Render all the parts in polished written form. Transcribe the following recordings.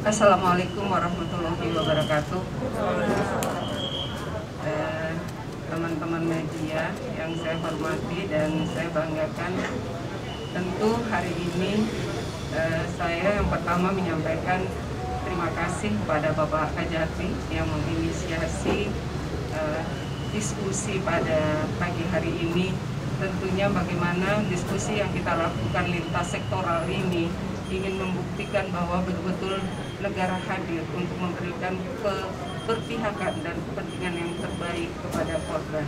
Assalamualaikum warahmatullahi wabarakatuh. Teman-teman media yang saya hormati dan saya banggakan, tentu hari ini saya yang pertama menyampaikan terima kasih kepada Bapak Kajati yang menginisiasi diskusi pada pagi hari ini. Tentunya bagaimana diskusi yang kita lakukan lintas sektoral ini ingin membuktikan bahwa betul-betul negara hadir untuk memberikan keberpihakan dan kepentingan yang terbaik kepada korban.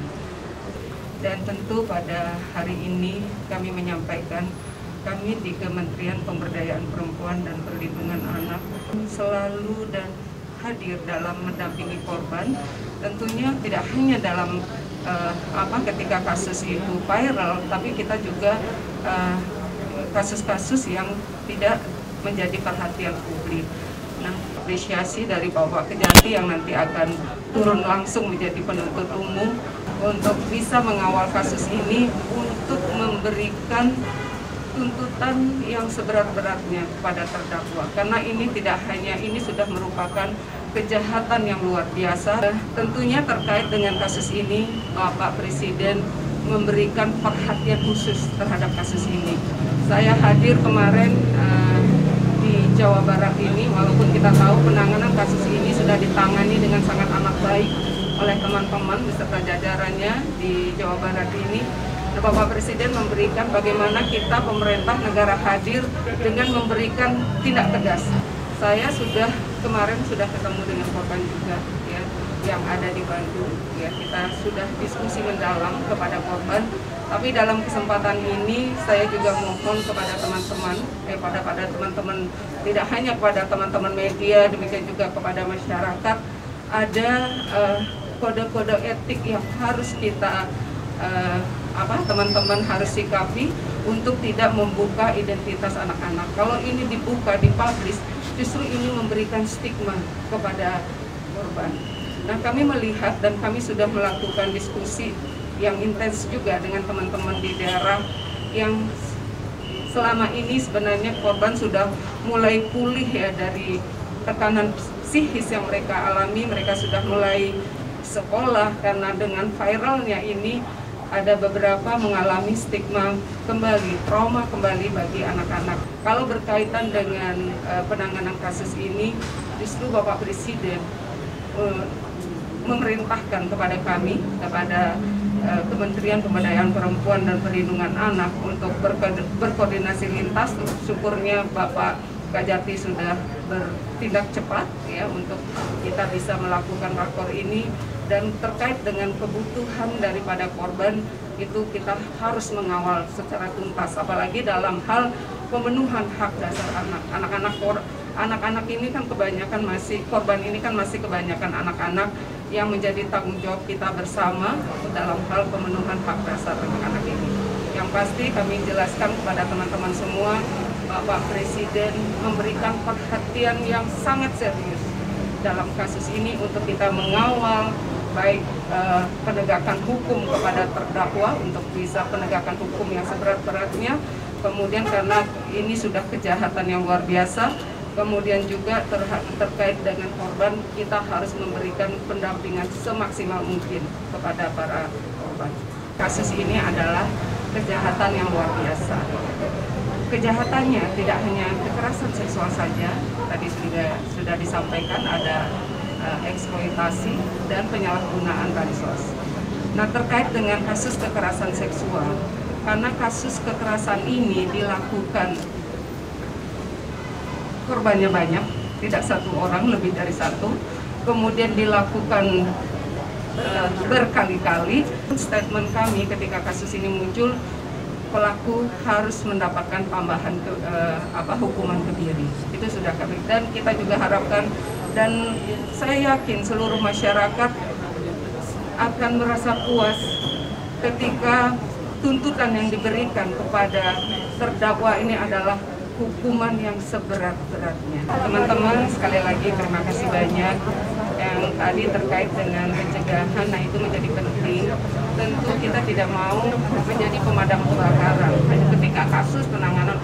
Dan tentu pada hari ini kami menyampaikan, kami di Kementerian Pemberdayaan Perempuan dan Perlindungan Anak selalu dan hadir dalam mendampingi korban. Tentunya tidak hanya dalam ketika kasus itu viral, tapi kita juga kasus-kasus yang tidak menjadi perhatian publik. Nah, apresiasi dari Bapak Kajati yang nanti akan turun langsung menjadi penuntut umum untuk bisa mengawal kasus ini untuk memberikan tuntutan yang seberat-beratnya kepada terdakwa. Karena ini tidak hanya, ini sudah merupakan kejahatan yang luar biasa. Tentunya terkait dengan kasus ini, Bapak Presiden memberikan perhatian khusus terhadap kasus ini. Saya hadir kemarin di Jawa Barat ini, walaupun kita tahu penanganan kasus ini sudah ditangani dengan sangat amat baik oleh teman-teman beserta jajarannya di Jawa Barat ini. Bapak Presiden memberikan bagaimana kita pemerintah negara hadir dengan memberikan tindak tegas. Saya kemarin sudah ketemu dengan korban juga, ya, yang ada di Bandung. Ya, kita sudah diskusi mendalam kepada korban. Tapi dalam kesempatan ini saya juga mohon kepada teman-teman, pada teman-teman, tidak hanya kepada teman-teman media, demikian juga kepada masyarakat, ada kode-kode etik yang harus kita teman-teman harus sikapi untuk tidak membuka identitas anak-anak. Kalau ini dibuka, dipublish, justru ini memberikan stigma kepada korban. Nah, kami melihat dan kami sudah melakukan diskusi yang intens juga dengan teman-teman di daerah yang selama ini sebenarnya korban sudah mulai pulih ya dari tekanan psikis yang mereka alami. Mereka sudah mulai sekolah karena dengan viralnya ini ada beberapa mengalami stigma kembali, trauma kembali bagi anak-anak. Kalau berkaitan dengan penanganan kasus ini, justru Bapak Presiden memerintahkan kepada kami, kepada Kementerian Pemberdayaan Perempuan dan Perlindungan Anak untuk berkoordinasi lintas. Syukurnya Bapak Kajati sudah bertindak cepat ya untuk kita bisa melakukan rakor ini. Dan terkait dengan kebutuhan daripada korban itu kita harus mengawal secara tuntas, apalagi dalam hal pemenuhan hak dasar anak. Anak-anak ini kan kebanyakan korban ini kan masih kebanyakan anak-anak yang menjadi tanggung jawab kita bersama dalam hal pemenuhan hak dasar anak-anak ini. Yang pasti kami jelaskan kepada teman-teman semua, Bapak Presiden memberikan perhatian yang sangat serius dalam kasus ini untuk kita mengawal baik penegakan hukum kepada terdakwa untuk bisa penegakan hukum yang seberat-beratnya, kemudian karena ini sudah kejahatan yang luar biasa, kemudian juga terkait dengan korban kita harus memberikan pendampingan semaksimal mungkin kepada para korban. Kasus ini adalah kejahatan yang luar biasa. Kejahatannya tidak hanya kekerasan seksual saja, tadi sudah disampaikan ada eksploitasi dan penyalahgunaan bansos. Nah, terkait dengan kasus kekerasan seksual, karena kasus kekerasan ini dilakukan korbannya banyak, tidak satu orang, lebih dari satu, kemudian dilakukan berkali-kali. Statement kami ketika kasus ini muncul, pelaku harus mendapatkan tambahan hukuman kebiri. Itu sudah kami, dan kita juga harapkan dan saya yakin seluruh masyarakat akan merasa puas ketika tuntutan yang diberikan kepada terdakwa ini adalah hukuman yang seberat-beratnya. Teman-teman, sekali lagi terima kasih banyak. Yang tadi terkait dengan pencegahan, nah itu menjadi penting. Tentu kita tidak mau menjadi pemadam kebakaran ketika kasus penanganan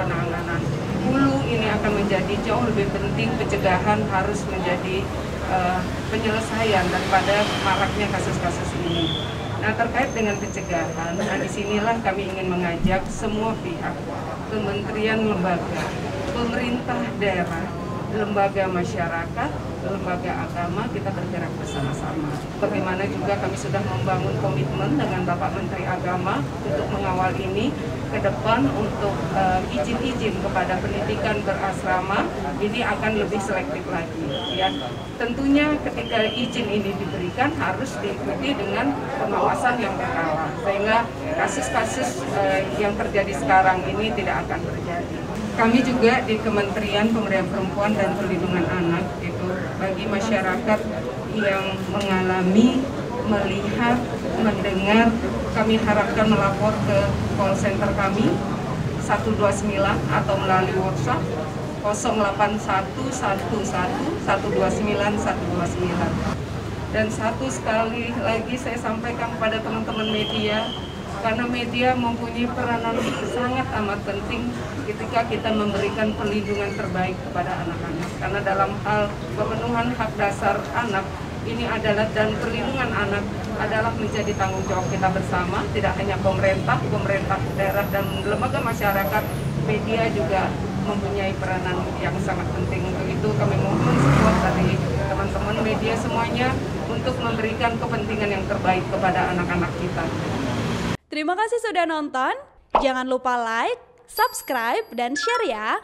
hulu ini akan menjadi jauh lebih penting, pencegahan harus menjadi penyelesaian daripada maraknya kasus-kasus ini. Nah, terkait dengan pencegahan, disinilah kami ingin mengajak semua pihak, kementerian, lembaga, pemerintah daerah, lembaga masyarakat, lembaga agama, kita bergerak bersama-sama. Bagaimana juga kami sudah membangun komitmen dengan Bapak Menteri Agama untuk mengawal ini ke depan untuk izin-izin kepada pendidikan berasrama ini akan lebih selektif lagi. Ya, tentunya ketika izin ini diberikan harus diikuti dengan pengawasan yang berkala sehingga kasus-kasus yang terjadi sekarang ini tidak akan terjadi. Kami juga di Kementerian Pemberdayaan Perempuan dan Perlindungan Anak itu bagi masyarakat yang mengalami, melihat, mendengar, kami harapkan melapor ke call center kami 129 atau melalui WhatsApp 081111129129. Dan satu sekali lagi saya sampaikan kepada teman-teman media, karena media mempunyai peranan sangat amat penting ketika kita memberikan perlindungan terbaik kepada anak-anak. Karena dalam hal pemenuhan hak dasar anak ini adalah dan perlindungan anak adalah menjadi tanggung jawab kita bersama, tidak hanya pemerintah daerah dan lembaga masyarakat, media juga mempunyai peranan yang sangat penting. Untuk itu kami mohon support dari teman-teman media semuanya untuk memberikan kepentingan yang terbaik kepada anak-anak kita. Terima kasih sudah nonton. Jangan lupa like, subscribe, dan share ya.